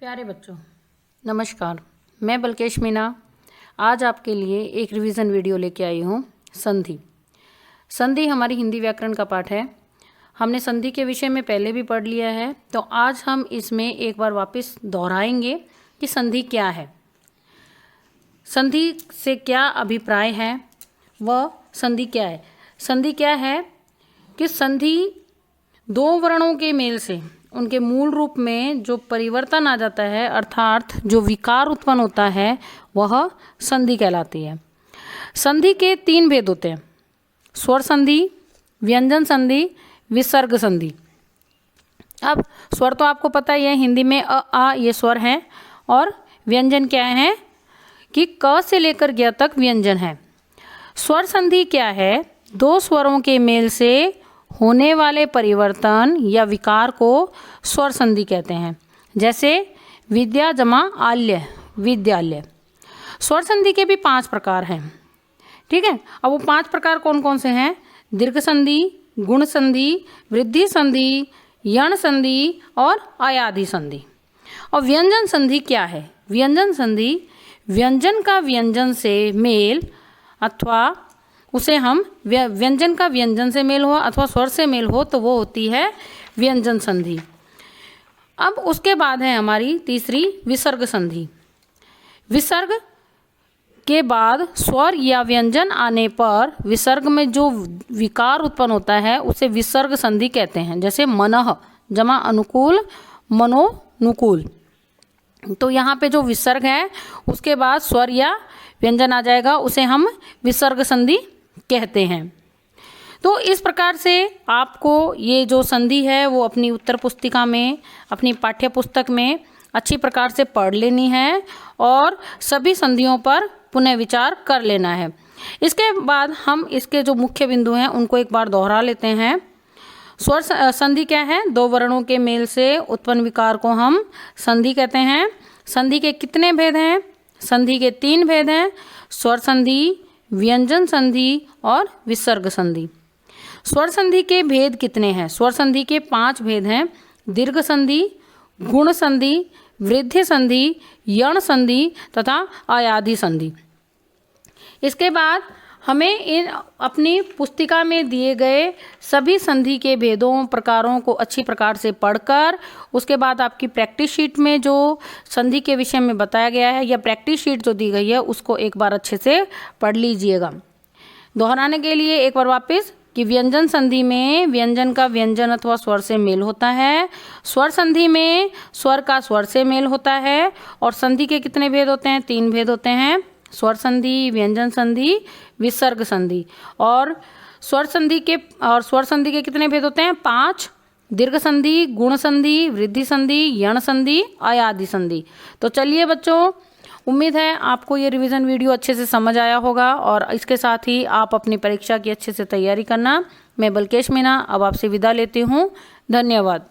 प्यारे बच्चों, नमस्कार। मैं बलकेश मीना आज आपके लिए एक रिवीजन वीडियो लेके आई हूँ। संधि। संधि हमारी हिंदी व्याकरण का पाठ है। हमने संधि के विषय में पहले भी पढ़ लिया है, तो आज हम इसमें एक बार वापस दोहराएंगे कि संधि क्या है, संधि से क्या अभिप्राय है, वह संधि क्या है। संधि क्या है कि संधि दो वर्णों के मेल से उनके मूल रूप में जो परिवर्तन आ जाता है, अर्थात जो विकार उत्पन्न होता है, वह संधि कहलाती है। संधि के तीन भेद होते हैं: स्वर संधि, व्यंजन संधि, विसर्ग संधि। अब स्वर तो आपको पता ही है, हिंदी में अ आ ये स्वर हैं, और व्यंजन क्या है कि क से लेकर ग तक व्यंजन है। स्वर संधि क्या है? दो स्वरों के मेल से होने वाले परिवर्तन या विकार को स्वर संधि कहते हैं। जैसे विद्या जमा आल्य, विद्यालय। स्वर संधि के भी 5 प्रकार हैं, ठीक है। अब वो 5 प्रकार कौन कौन से हैं? दीर्घ संधि, गुण संधि, वृद्धि संधि, यण संधि और अयाधि संधि। और व्यंजन संधि क्या है? व्यंजन संधि व्यंजन का व्यंजन से मेल, अथवा उसे हम व्यंजन का व्यंजन से मेल हो अथवा स्वर से मेल हो, तो वो होती है व्यंजन संधि। अब उसके बाद है हमारी तीसरी विसर्ग संधि। विसर्ग के बाद स्वर या व्यंजन आने पर विसर्ग में जो विकार उत्पन्न होता है उसे विसर्ग संधि कहते हैं। जैसे मनः जमा अनुकूल, मनोनुकूल। तो यहाँ पे जो विसर्ग है उसके बाद स्वर या व्यंजन आ जाएगा, उसे हम विसर्ग संधि कहते हैं। तो इस प्रकार से आपको ये जो संधि है वो अपनी उत्तर पुस्तिका में, अपनी पाठ्य पुस्तक में अच्छी प्रकार से पढ़ लेनी है और सभी संधियों पर पुनः विचार कर लेना है। इसके बाद हम इसके जो मुख्य बिंदु हैं उनको एक बार दोहरा लेते हैं। स्वर संधि क्या है? दो वर्णों के मेल से उत्पन्न विकार को हम संधि कहते हैं। संधि के कितने भेद हैं? संधि के 3 भेद हैं: स्वर संधि, व्यंजन संधि और विसर्ग संधि। स्वर संधि के भेद कितने हैं? स्वर संधि के 5 भेद हैं: दीर्घ संधि, गुण संधि, वृद्धि संधि, यण संधि तथा अयाधि संधि। इसके बाद हमें इन अपनी पुस्तिका में दिए गए सभी संधि के भेदों प्रकारों को अच्छी प्रकार से पढ़कर, उसके बाद आपकी प्रैक्टिस शीट में जो संधि के विषय में बताया गया है या प्रैक्टिस शीट जो दी गई है उसको एक बार अच्छे से पढ़ लीजिएगा। दोहराने के लिए एक बार वापस कि व्यंजन संधि में व्यंजन का व्यंजन अथवा स्वर से मेल होता है, स्वर संधि में स्वर का स्वर से मेल होता है। और संधि के कितने भेद होते हैं? 3 भेद होते हैं: स्वर संधि, व्यंजन संधि, विसर्ग संधि। और स्वर संधि के कितने भेद होते हैं? 5: दीर्घ संधि, गुण संधि, वृद्धि संधि, यण संधि, अयाधि संधि। तो चलिए बच्चों, उम्मीद है आपको ये रिवीजन वीडियो अच्छे से समझ आया होगा और इसके साथ ही आप अपनी परीक्षा की अच्छे से तैयारी करना। मैं बलकेश मीना अब आपसे विदा लेती हूँ। धन्यवाद।